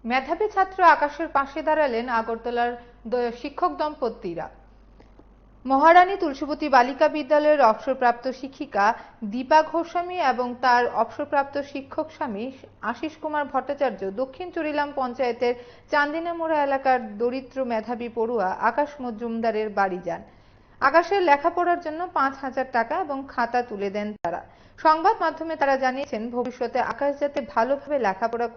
মেধাবী ছাত্র আকাশের পাশে দাঁড়ালেন আগরতলার শিক্ষক দম্পতিরা। মহারানী তুলসীবতী বালিকা বিদ্যালয়ের অবসরপ্রাপ্ত শিক্ষিকা দীপা গোস্বামী এবং তার অবসরপ্রাপ্ত শিক্ষক স্বামী আশিস কুমার ভট্টাচার্য দক্ষিণ চুরিলাম পঞ্চায়েতের চান্দিনামোড়া এলাকার দরিদ্র মেধাবী পড়ুয়া আকাশ মজুমদারের বাড়ি যান। আকাশের লেখাপড়ার জন্য ৫,০০০ টাকা এবং খাতা তুলে দেন তারা। সংবাদ মাধ্যমে তারা জানিয়েছেন, ভবিষ্যতে আকাশ যাতে ভালোভাবে লেখাপড়া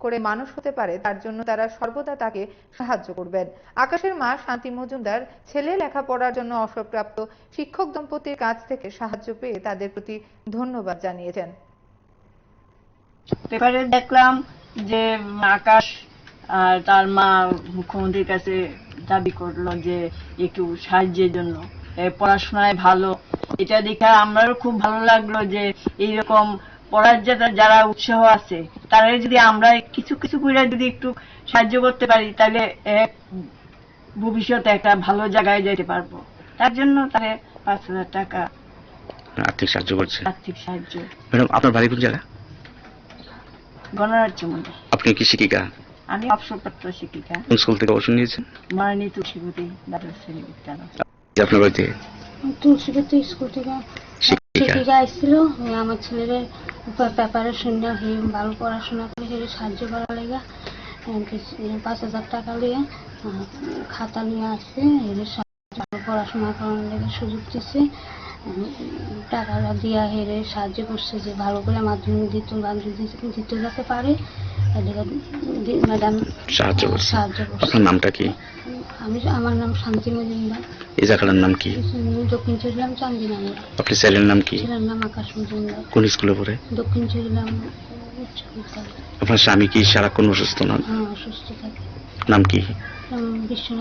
করে মানুষ হতে পারে তার জন্য তারা সর্বদা তাকে সাহায্য করবেন। আকাশের মা শান্তি মজুমদার ছেলে লেখাপড়ার জন্য অবসরপ্রাপ্ত শিক্ষক দম্পতির কাছ থেকে সাহায্য পেয়ে তাদের প্রতি ধন্যবাদ জানিয়েছেন। পেপারে দেখলাম যে আকাশ আর তার মা মুখ্যমন্ত্রীর কাছে দাবি করলো যে একটু সাহায্যের জন্য, পড়াশোনায় ভালো। এটা দেখে আমারও খুব ভালো লাগলো যে এইরকম পড়ার যারা উৎসাহ আছে তারা যদি আমরা কিছু কিছু করে যদি একটু সাহায্য করতে পারি তাহলে ভবিষ্যতে একটা ভালো জায়গায় যেতে পারবো। তার জন্য তাহলে ৫,০০০ টাকা আর্থিক সাহায্য করছে। আর্থিক সাহায্য। ম্যাডাম, আপনার বাড়ি কোন জায়গা? গণরাজ্য মন্দির। আপনি কি শিক্ষিকা? আমি অবসরপ্রাপ্ত শিক্ষিকা। কোন স্কুল থেকে অবসর নিয়েছেন? মহারানী তুলসীবতী দ্বাদশ শ্রেণী বিদ্যালয়। আপনার বাড়িতে তুলসীবতী স্কুল থেকে শিক্ষিকা আসছিল। আমার ছেলের পেপারে শুনে ভালো পড়াশোনা করে সাহায্য করা লেগে ৫,০০০ টাকা নিয়ে খাতা নিয়ে আসছে। ভালো পড়াশোনা করার লেগে সুযোগ দিচ্ছে, টাকা দিয়া হেরে সাহায্য করছে যে ভালো করে মাধ্যমিক দিতে যেতে পারে। ম্যাডাম সাহায্য করছে। আপনার নামটা কি? আমার নাম শান্তি মজুমদার। এই জায়গাটার নাম কি? দক্ষিণ চুরিলাম চান্দিনামোড়া। আপনার ছেলের নাম কি? ছেলের নাম আকাশ মজুমদার। কোন স্কুলে পড়ে? দক্ষিণ চুরিলাম উচ্চ বিদ্যালয়। আপনার স্বামী কি সারাক্ষণ অসুস্থ নন? অসুস্থ থাকে। নাম কি? বিশ্ব